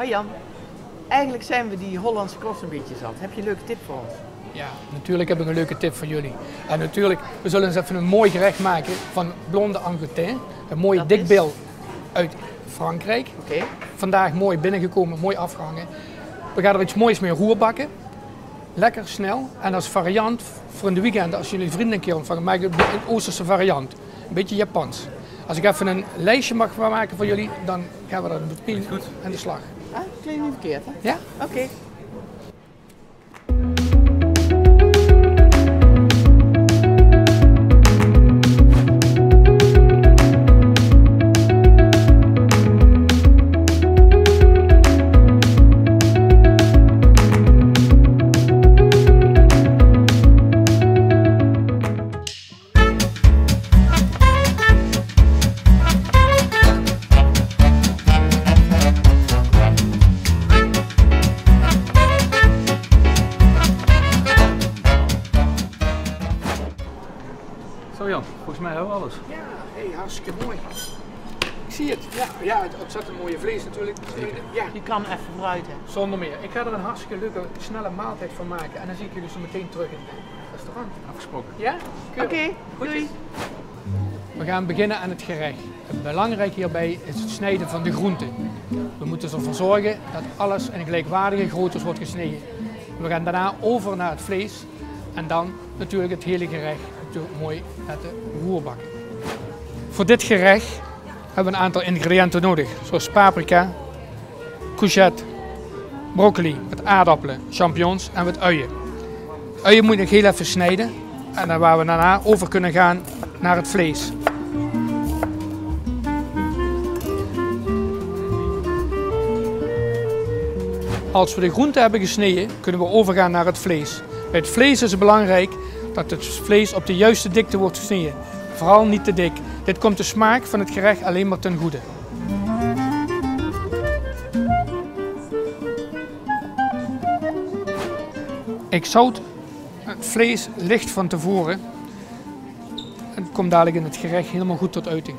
Arjan, eigenlijk zijn we die Hollandse kost een beetje zat. Heb je een leuke tip voor ons? Ja, natuurlijk heb ik een leuke tip voor jullie. En natuurlijk, we zullen eens even een mooi gerecht maken van blonde angoutin. Een mooie dikbil uit Frankrijk. Oké. Vandaag mooi binnengekomen, mooi afgehangen. We gaan er iets moois mee roerbakken. Lekker snel. En als variant voor in de weekend, als jullie vrienden een keer ontvangen, maak ik een Oosterse variant. Een beetje Japans. Als ik even een lijstje mag maken voor jullie, dan gaan we er meteen aan de slag. Ah, klinkt niet verkeerd, hè? Ja? Oké. Zo Jan, volgens mij hebben we alles. Ja, hey, hartstikke mooi. Ik zie het. Ja, het zat een mooie vlees natuurlijk. Ja, Je kan even vooruit, hè? zonder meer. Ik ga er een hartstikke leuke, snelle maaltijd van maken. En dan zie ik jullie zo meteen terug in het restaurant. Afgesproken. Ja? Oké, doei. We gaan beginnen aan het gerecht. Belangrijk hierbij is het snijden van de groenten. We moeten ervoor zorgen dat alles in gelijkwaardige groottes wordt gesneden. We gaan daarna over naar het vlees en dan natuurlijk het hele gerecht natuurlijk mooi laten roerbakken. Voor dit gerecht hebben we een aantal ingrediënten nodig, zoals paprika, courgette, broccoli, met aardappelen, champignons en wat uien. Uien moet je nog heel even snijden en dan waar we daarna over kunnen gaan naar het vlees. Als we de groenten hebben gesneden, kunnen we overgaan naar het vlees. Bij het vlees is het belangrijk dat het vlees op de juiste dikte wordt gesneden. Vooral niet te dik. Dit komt de smaak van het gerecht alleen maar ten goede. Ik zout het vlees licht van tevoren. Het komt dadelijk in het gerecht helemaal goed tot uiting.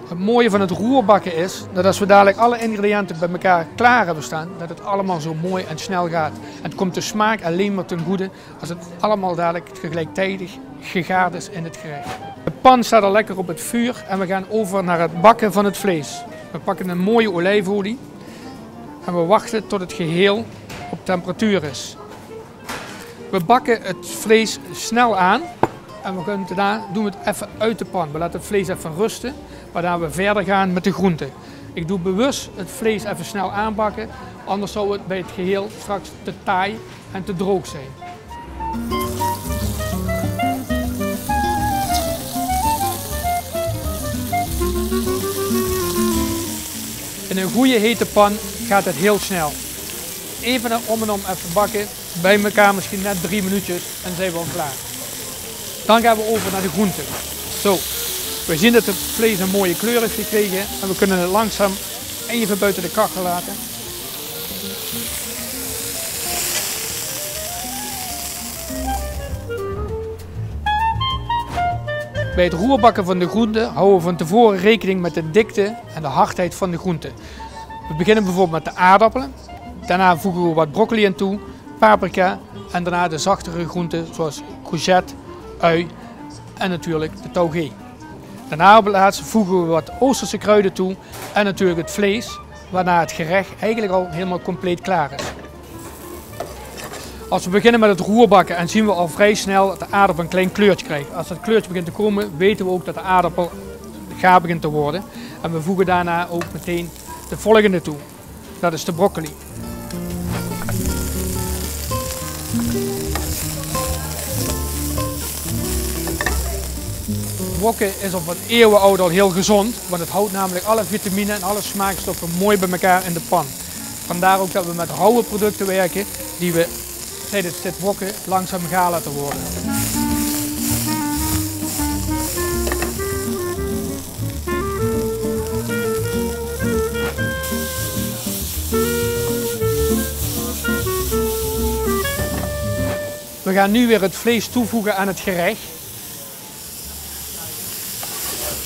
Het mooie van het roerbakken is dat als we dadelijk alle ingrediënten bij elkaar klaar hebben staan, dat het allemaal zo mooi en snel gaat. En het komt de smaak alleen maar ten goede als het allemaal dadelijk gelijktijdig gegaard is in het gerecht. De pan staat al lekker op het vuur en we gaan over naar het bakken van het vlees. We pakken een mooie olijfolie en we wachten tot het geheel op temperatuur is. We bakken het vlees snel aan en daarna doen we het even uit de pan. We laten het vlees even rusten, waarna we verder gaan met de groenten. Ik doe bewust het vlees even snel aanbakken, anders zou het bij het geheel straks te taai en te droog zijn. In een goede hete pan gaat het heel snel. Even om en om even bakken, bij elkaar misschien net 3 minuutjes en zijn we al klaar. Dan gaan we over naar de groenten. Zo, we zien dat het vlees een mooie kleur heeft gekregen en we kunnen het langzaam even buiten de kachel laten. Bij het roerbakken van de groenten houden we van tevoren rekening met de dikte en de hardheid van de groenten. We beginnen bijvoorbeeld met de aardappelen. Daarna voegen we wat broccoli aan toe, paprika en daarna de zachtere groenten zoals courgette, ui en natuurlijk de taugé. Daarna op het laatst voegen we wat Oosterse kruiden toe en natuurlijk het vlees, waarna het gerecht eigenlijk al helemaal compleet klaar is. Als we beginnen met het roerbakken en zien we al vrij snel dat de aardappel een klein kleurtje krijgt. Als dat kleurtje begint te komen, weten we ook dat de aardappel gaar begint te worden. En we voegen daarna ook meteen de volgende toe. Dat is de broccoli. Brokken is op wat eeuwen oud al heel gezond, want het houdt namelijk alle vitamine en alle smaakstoffen mooi bij elkaar in de pan. Vandaar ook dat we met rauwe producten werken die we tijdens dit brokken langzaam gaar laten worden. We gaan nu weer het vlees toevoegen aan het gerecht.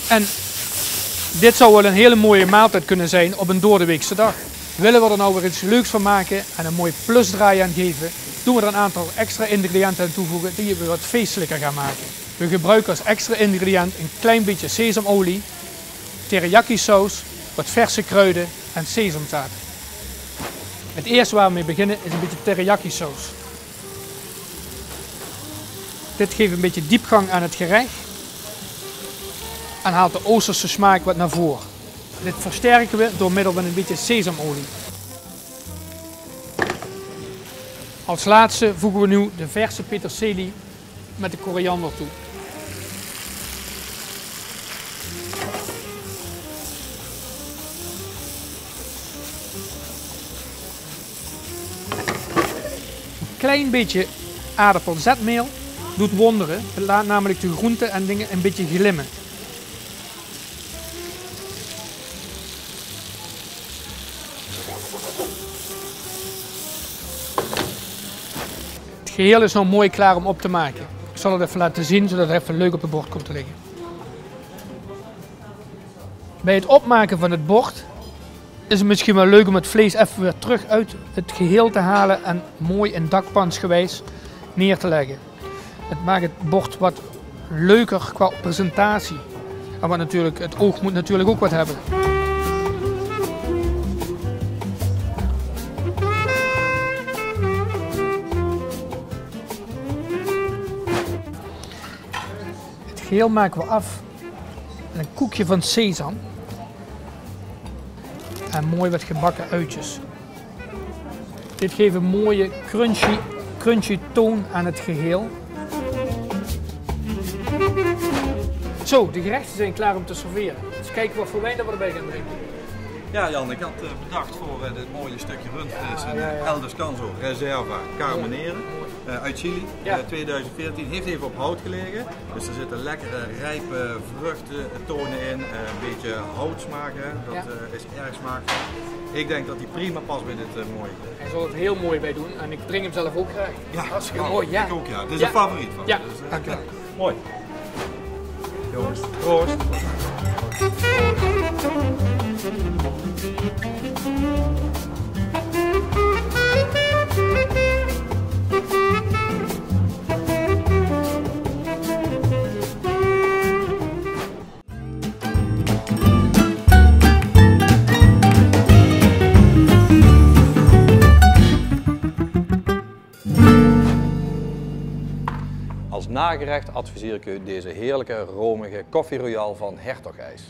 En dit zou wel een hele mooie maaltijd kunnen zijn op een doordeweekse dag. Willen we er nou weer iets leuks van maken en een mooi plusdraai aan geven, doen we er een aantal extra ingrediënten aan toevoegen die we wat feestelijker gaan maken. We gebruiken als extra ingrediënt een klein beetje sesamolie, teriyaki saus, wat verse kruiden en sesamzaad. Het eerste waar we mee beginnen is een beetje teriyaki saus. Dit geeft een beetje diepgang aan het gerecht en haalt de Oosterse smaak wat naar voren. Dit versterken we door middel van een beetje sesamolie. Als laatste voegen we nu de verse peterselie met de koriander toe. Een klein beetje aardappelzetmeel doet wonderen. Het laat namelijk de groenten en dingen een beetje glimmen. Het geheel is nou mooi klaar om op te maken. Ik zal het even laten zien zodat het even leuk op het bord komt te liggen. Bij het opmaken van het bord is het misschien wel leuk om het vlees even weer terug uit het geheel te halen en mooi in dakpansgewijs neer te leggen. Het maakt het bord wat leuker qua presentatie. En wat natuurlijk, het oog moet natuurlijk ook wat hebben. Het geheel maken we af met een koekje van sesam. En mooi wat gebakken uitjes. Dit geeft een mooie crunchy toon aan het geheel. Zo, de gerechten zijn klaar om te serveren. Dus kijken wat voor wijn dat we erbij gaan drinken. Ja Jan, ik had bedacht voor dit mooie stukje rundvlees een El Descanso Reserva Carmenere uit Chili. 2014, heeft even op hout gelegen. Dus er zitten lekkere rijpe vruchtentonen in, een beetje houtsmaken, dat is erg smakelijk. Ik denk dat hij prima past bij dit mooie gerecht. Hij zal het heel mooi bij doen en ik drink hem zelf ook graag. Ja, hartstikke mooi. Ja. Ik ook ja, dit is een favoriet van me. Ja, dus, dank je wel. Mooi. Jongens, proost. Als nagerecht adviseer ik u deze heerlijke romige koffie royale van Hertog IJs.